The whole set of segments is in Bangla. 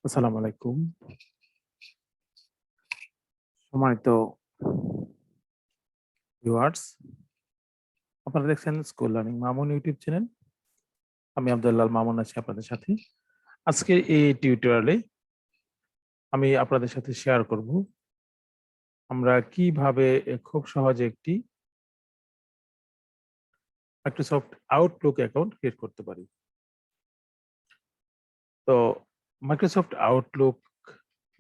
আসসালামু আলাইকুম। সম্মানিত ভিউয়ার্স, আপনারা দেখছেন school learning Mamun YouTube channel. আমি আব্দুল্লাহ মামুন আছি আপনাদের সাথে। আজকের এই টিউটোরিয়ালে আমি আপনাদের সাথে শেয়ার করব আমরা কিভাবে খুব সহজে একটি মাইক্রোসফট আউটলুক অ্যাকাউন্ট ক্রিয়েট করতে পারি। তো মাইক্রোসফট আউটলুক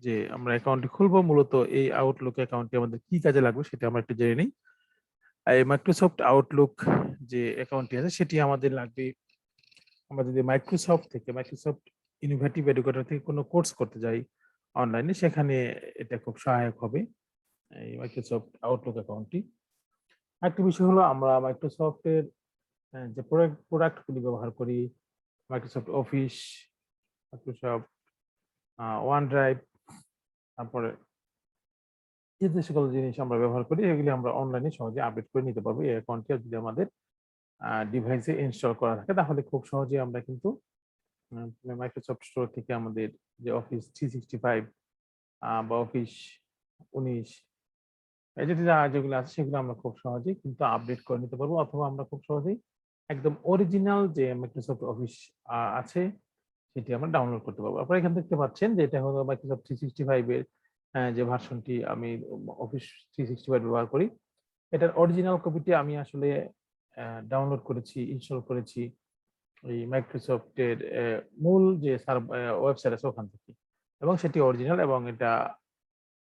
যে আমরা অ্যাকাউন্টটি খুলবো, মূলত এই আউটলুক অ্যাকাউন্টটি আমাদের কি কাজে লাগবে সেটা আমরা একটু জেনে নিই। এই মাইক্রোসফট আউটলুক যে অ্যাকাউন্টটি আছে সেটি আমাদের লাগবে আমরা যদি মাইক্রোসফট ইনোভেটিভ এডুকেটর থেকে কোনো কোর্স করতে যাই অনলাইনে, সেখানে এটা খুব সহায়ক হবে এই মাইক্রোসফট আউটলুক অ্যাকাউন্টটি। আরেকটি বিষয় হলো আমরা মাইক্রোসফটের যে প্রোডাক্টগুলি ব্যবহার করি, Microsoft office, Microsoft one drive, তারপরে এই যে সকল জিনিস আমরা ব্যবহার করি এগুলি আমরা অনলাইনে সহজে আপডেট করে নিতে পারবো। এই অ্যাকাউন্টটি যদি আমাদের ডিভাইসে ইনস্টল করা থাকে তাহলে খুব সহজে আমরা কিন্তু মাইক্রোসফট স্টোর থেকে আমাদের যে অফিস 365 বা অফিস 19 এই যেগুলো আছে সেগুলো আমরা খুব সহজেই কিন্তু আপডেট করে নিতে পারবো, অথবা আমরা খুব সহজেই একদম অরিজিনাল যে মাইক্রোসফট অফিস আছে সেটি আমরা ডাউনলোড করতে পারবো। আপনারা এখান দেখতে পাচ্ছেন যে এটা হলো মাইক্রোসফট 365 এর যে ভার্সনটি আমি অফিস 365 ব্যবহার করি। এটার অরিজিনাল কপিটি আমি আসলে ডাউনলোড করেছি, ইনস্টল করেছি এই মাইক্রোসফটের মূল যে ওয়েবসাইট আছে ওখান থেকে, এবং সেটি অরিজিনাল এবং এটা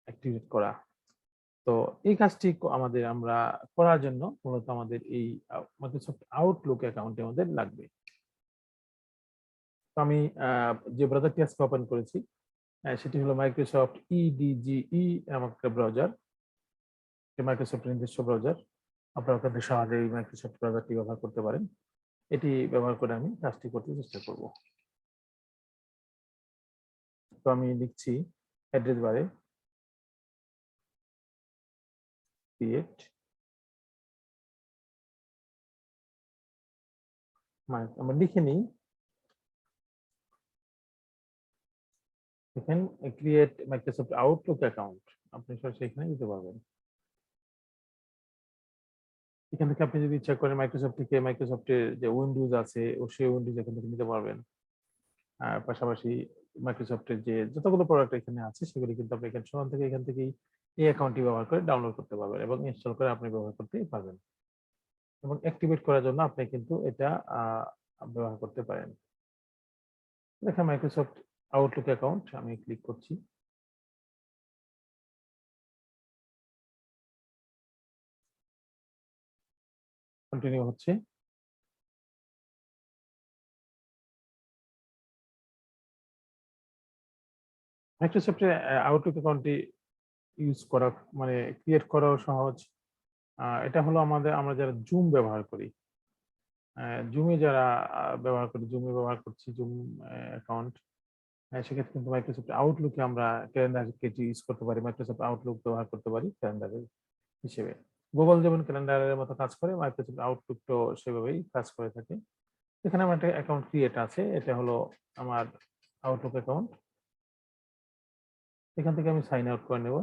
অ্যাক্টিভেট করা। তো এই কাজটি আমরা করার জন্য মূলত আমাদের এই মাইক্রোসফট আউটলুক অ্যাকাউন্টে আমাদের লাগবে। তো আমি যে ব্রাউজারটি আজকে ওপেন করেছি সেটি হলো মাইক্রোসফট ইডিজিই নামক একটা ব্রাউজার, মাইক্রোসফটের নিজস্ব ব্রাউজার। আপনারা আপনাদের সহজে এই মাইক্রোসফট ব্রাউজারটি ব্যবহার করতে পারেন। এটি ব্যবহার করে আমি কাজটি করতে চেষ্টা করব। তো আমি লিখছি অ্যাড্রেস বারে ক্রিয়েট আমরা লিখে নিই, দেখেন ক্রিয়েট মাইক্রোসফট আউটলুক অ্যাকাউন্ট, আপনি সরাসরি এখানে দিতে পারবেন। এখান থেকে আপনি যদি ইচ্ছা করেন মাইক্রোসফট থেকে মাইক্রোসফটের যে উইন্ডোজ আছে ও সেই উইন্ডোজ এখান থেকে নিতে পারবেন। পাশাপাশি মাইক্রোসফটের যে যতগুলো প্রোডাক্ট এখানে আছে সেগুলি কিন্তু আপনি এখান থেকেই এই অ্যাকাউন্টটি ব্যবহার করে ডাউনলোড করতে পারবেন এবং ইনস্টল করে আপনি ব্যবহার করতে পারবেন, এবং অ্যাক্টিভেট করার জন্য আপনি কিন্তু এটা ব্যবহার করতে পারেন। দেখেন মাইক্রোসফট আউটলুক অ্যাকাউন্ট আমি ক্লিক করছি। কন্টিনিউ হচ্ছে। মাইক্রোসফটের আউটলুক অ্যাকাউন্টটি ইউজ করা মানে ক্রিয়েট করাও সহজ। এটা হলো আমরা যারা জুম ব্যবহার করি, জুমে যারা জুমে ব্যবহার করছি, জুম অ্যাকাউন্ট, সেক্ষেত্রে কিন্তু মাইক্রোসফট আউটলুকে আমরা ক্যালেন্ডার কেটে ইউজ করতে পারি, মাইক্রোসফট আউটলুক ব্যবহার করতে পারি ক্যালেন্ডারের হিসেবে। গুগল যেমন ক্যালেন্ডারের মতো কাজ করে, মাইক্রোসফট আউটলুক তো সেভাবেই কাজ করে থাকে। এখানে আমার একটা অ্যাকাউন্ট ক্রিয়েট আছে, এটা হলো আমার আউটলুক অ্যাকাউন্ট। এখান থেকে আমি সাইন আউট করে নেব।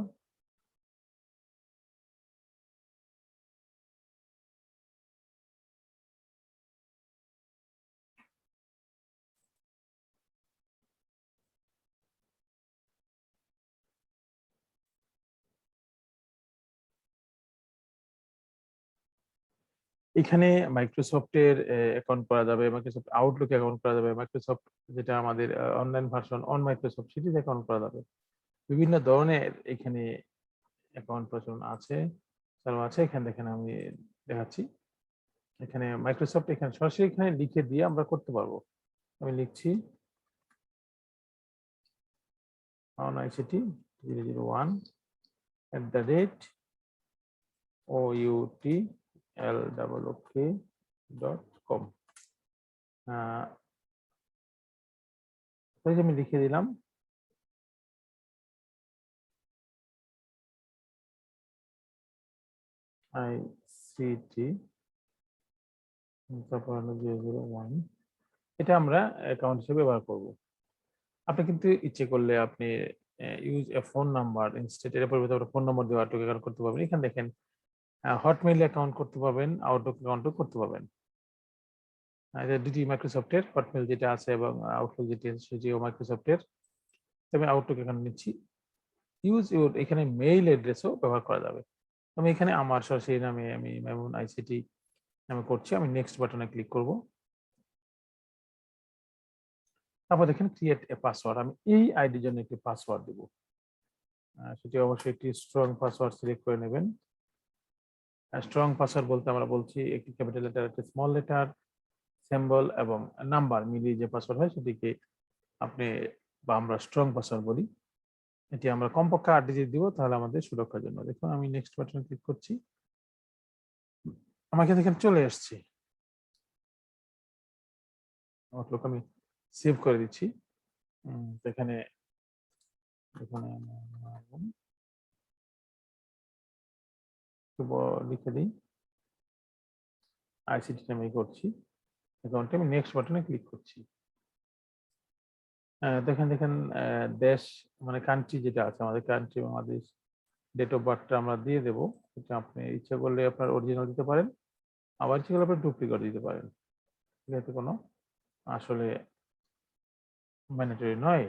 এখানে মাইক্রোসফটের অ্যাকাউন্ট করা যাবে, মাইক্রোসফট আউটলুক অ্যাকাউন্ট করা যাবে, মাইক্রোসফট যেটা আমাদের অনলাইন ভার্সন অন মাইক্রোসফট সেটি অ্যাকাউন্ট করা যাবে। বিভিন্ন ধরনের এখানে অ্যাকাউন্ট প্রচলন আছে, চালু আছে। এখানে দেখেন আমি দেখাচ্ছি, এখানে মাইক্রোসফট এখানে সরাসরি এখানে লিখে দিয়ে আমরা করতে পারবো। আমি লিখছি ict001@outlook.com। আমি লিখে দিলাম ICT, তারপর হলো 001, এটা আমরা অ্যাকাউন্ট হিসেবে ব্যবহার করব। আপনি কিন্তু ইচ্ছে করলে আপনি use a phone number instead, এর পরিবর্তে আপনি ফোন নম্বর দিয়ে আউটলুক অ্যাকাউন্ট করতে পারবেন। এখানে দেখেন হটমেইল অ্যাকাউন্ট করতে পারবেন, আউটলুক অ্যাকাউন্টও করতে পারবেন। এটা দুটি মাইক্রোসফটের, হটমেইল যেটা আছে এবং আউটলুক যেটি আছে সেটিও মাইক্রোসফটের। আমি আউটলুক অ্যাকাউন্ট নিচ্ছি। ইউজ ইউর, এখানে মেইল অ্যাড্রেসও ব্যবহার করা যাবে। আমি এখানে আমার সরাসরি নামে আমি মামুন আইসিটি নামে করছি। আমি নেক্সট বাটনে ক্লিক করব। তারপর দেখেন ক্রিয়েট এ পাসওয়ার্ড। আমি এই আইডির জন্য একটি পাসওয়ার্ড দেব। সেটি অবশ্যই একটি স্ট্রং পাসওয়ার্ড সিলেক্ট করে নেবেন। স্ট্রং পাসওয়ার্ড বলতে আমরা বলছি একটি ক্যাপিটাল লেটার, একটি স্মল লেটার, সিম্বল এবং নাম্বার মিলিয়ে যে পাসওয়ার্ড হয় সেটিকে আপনি বা আমরা স্ট্রং পাসওয়ার্ড বলি। এটি আমরা কমপক্ষে 8 ডিজিট দিব, তাহলে আমাদের সুরক্ষার জন্য। দেখুন আমি নেক্সট বাটনে ক্লিক করছি। আমাকে দেখেন চলে আসছে আউটলুক। আমি সেভ করে দিচ্ছি। এখানে এখানে লিখে দিই আইসিটি নামে করছি অ্যাকাউন্টে। আমি নেক্সট বাটনে ক্লিক করছি। দেখেন দেখেন দেশ মানে কান্ট্রি যেটা আছে, আমাদের কান্ট্রি বাংলাদেশ, ডেট অফ বার্থটা আমরা দিয়ে দেবো। এটা আপনি ইচ্ছা করলে আপনার অরিজিনাল দিতে পারেন, আবার ইচ্ছা করলে আপনি ডুপ্লিকেট দিতে পারেন। ঠিক আছে, কোনো আসলে ম্যান্ডেটরি নয়।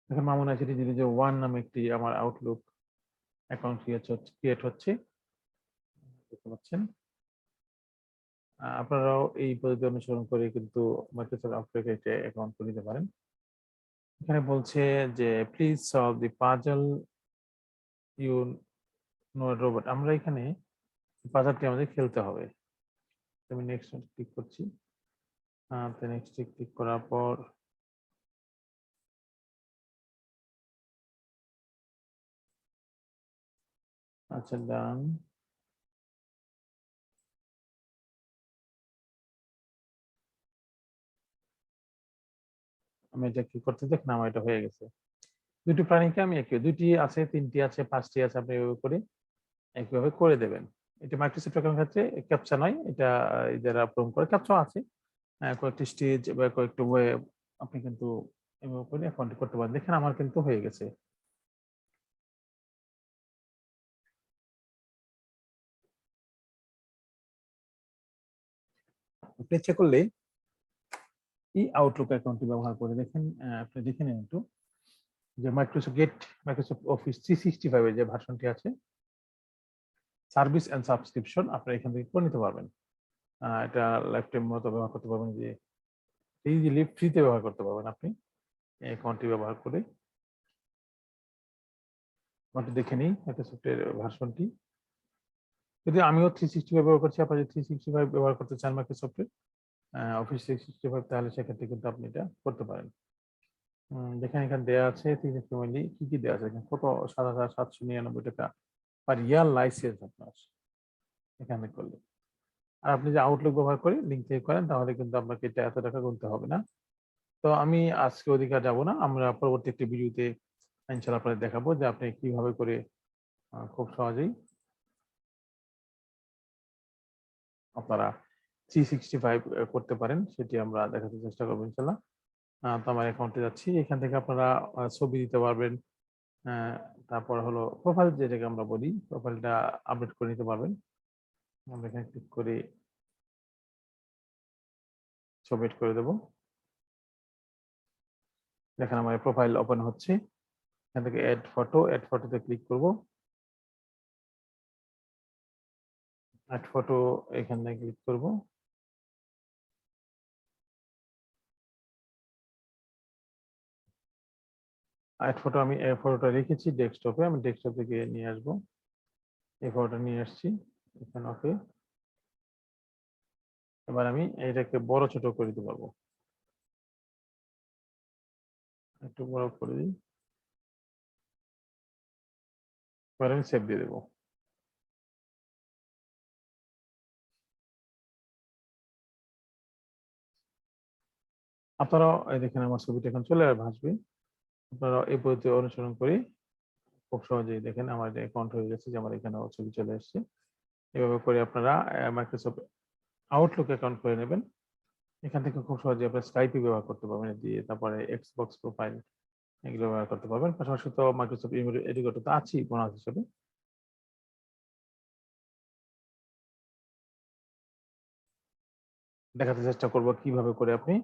দেখেন মামুন আইসিটি যে ওয়ান নামে একটি আমার আউটলুক অ্যাকাউন্ট ক্রিয়েট হচ্ছে, দেখতে পাচ্ছেন। আপনারাও এই পদ্ধতি অনুসরণ করে কিন্তু মাইক্রোসফট আউটলুক অ্যাকাউন্ট করে নিতে পারেন। এখানে বলছে যে please solve the puzzle you know robot. আমরা এখানে পাজলটি আমাদের খেলতে হবে। আমি নেক্সট ক্লিক করছি। নেক্সট ক্লিক করার পর আচ্ছা ডান। আমি এটা কি করতে দেখলাম, আমার এটা হয়ে গেছে। দুটি প্রাণীকে আমি একই, দুটি আছে, তিনটি আছে, পাঁচটি আছে, আপনি এভাবে করে একইভাবে করে দেবেন। এটা মাইক্রোসফট অ্যাকাউন্টের ক্ষেত্রে ক্যাপচা নয়, এটা যারা প্রোগ্রাম করে ক্যাপচা আছে, কয়েকটি স্টেজ বা কয়েকটি ওয়ে আপনি কিন্তু এভাবে করে অ্যাকাউন্ট করতে পারেন। দেখেন আমার কিন্তু হয়ে গেছে। আপনি ইচ্ছে করলে এই আউটলুক অ্যাকাউন্টটি ব্যবহার করে দেখেন। আপনি দেখে নিন একটু যে মাইক্রোসফট অফিস 365 এর যে ভার্সনটি আছে, সার্ভিস এন্ড সাবস্ক্রিপশন, আপনি এখান থেকে করে নিতে পারবেন। এটা লাইফ টাইম মতো ব্যবহার করতে পারবেন, যে ইজিলি ফ্রিতে ব্যবহার করতে পারবেন আপনি এই অ্যাকাউন্টটি ব্যবহার করে। আমাকে দেখে নিই মাইক্রোসফটের ভার্সনটি। যদি আমিও 365 ব্যবহার করছি, আপনি যদি 365 ব্যবহার করতে চান মাইক্রোসফটের অফিস 365, তাহলে সেক্ষেত্রে কিন্তু আপনি এটা করতে পারেন। দেখেন এখানে দেওয়া আছে 365 কি কি দেওয়া আছে, কত 7,799 টাকা পার ইয়ার লাইসেন্স আপনার এখানে করলে। আর আপনি যে আউটলুক ব্যবহার করে লিঙ্ক থেকে করেন, তাহলে কিন্তু আপনাকে এটা এত টাকা গুনতে হবে না। তো আমি আজকে অধিকার যাব না, আমরা পরবর্তী একটি ভিডিওতে ইনশাআল্লাহ আপনাদের দেখাবো যে আপনি কিভাবে করে খুব সহজেই আপনারা 365 করতে পারেন, সেটি আমরা দেখাতে চেষ্টা করবো ইনশাআল্লাহ। তো আমার অ্যাকাউন্টে যাচ্ছি, এখান থেকে আপনারা ছবি দিতে পারবেন। তারপর হলো প্রোফাইল, যেটাকে আমরা বলি, প্রোফাইলটা আপডেট করে নিতে পারবেন। আমরা এখানে ক্লিক করে ছবি এড করে দেবো। দেখেন আমার প্রোফাইল ওপেন হচ্ছে। এখান থেকে এড ফটোতে ক্লিক করব। এড ফটো এখানে ক্লিক করব। এড ফটো, আমি এই ফটোটা রেখেছি ডেস্কটপে, আমি ডেস্কটপ থেকে নিয়ে আসবো। এই ফটোটা নিয়ে আসছি এখানে। ওকে, এবার আমি এটাকে বড় ছোট করে দিতে পারবো। একটু বড় করে দিই। এবার আমি সেভ দিয়ে দেবো। আপনারাও এই দেখেন আমার ছবিটা এখন চলে ভাসবে। আপনারা এই পদ্ধতি অনুসরণ করে খুব সহজেই দেখেন আমার অ্যাকাউন্ট হয়ে গেছে, যে আমার এখানে ছবি চলে আসছে। এভাবে করে আপনারা মাইক্রোসফট আউটলুক অ্যাকাউন্ট করে নেবেন। এখান থেকে খুব সহজে আপনি স্কাইপে ব্যবহার করতে পারবেন দিয়ে, তারপরে এক্সবক্স প্রোফাইল এগুলো ব্যবহার করতে পারবেন। পাশাপাশি তো মাইক্রোসফট এডুকেটর তো আছেই বোনাস হিসেবে। দেখাতে চেষ্টা করব কিভাবে করে আপনি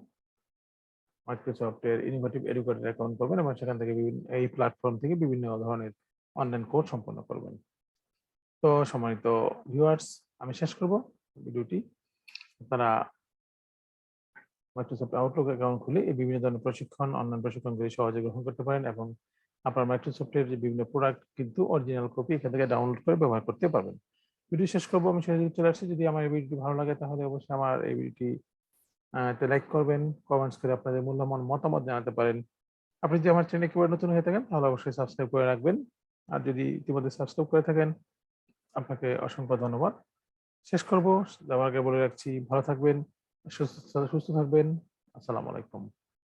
মাইক্রোসফটের ইনোভেটিভ এডুকেটর অ্যাকাউন্ট করবেন এবং সেখান থেকে বিভিন্ন এই প্ল্যাটফর্ম থেকে বিভিন্ন ধরনের অনলাইন কোর্স সম্পন্ন করবেন। তো সম্মানিত ভিউয়ার্স, আমি শেষ করব ভিডিওটি। আপনারা মাইক্রোসফট আউটলুক অ্যাকাউন্ট খুলে এই বিভিন্ন ধরনের প্রশিক্ষণ, অনলাইন প্রশিক্ষণগুলি সহজে গ্রহণ করতে পারেন এবং আপনার মাইক্রোসফটের যে বিভিন্ন প্রোডাক্ট কিন্তু অরিজিনাল কপি এখান থেকে ডাউনলোড করে ব্যবহার করতে পারবেন। ভিডিও শেষ করবো, আমি শেষে চলে আসছি। যদি আমার এই ভিডিওটি ভালো লাগে তাহলে অবশ্যই আমার এই ভিডিওটি লাইক করবেন, কমেন্টস করে আপনাদের মূল্যবান মতামত জানাতে পারেন। আপনি যদি আমার চ্যানেলে একেবারে নতুন হয়ে থাকেন তাহলে অবশ্যই সাবস্ক্রাইব করে রাখবেন। আর যদি ইতিমধ্যে সাবস্ক্রাইব করে থাকেন, আপনাকে অসংখ্য ধন্যবাদ। শেষ করবো যাওয়ার আগে বলে রাখছি, ভালো থাকবেন, সুস্থ সুস্থ থাকবেন। আসসালামু আলাইকুম।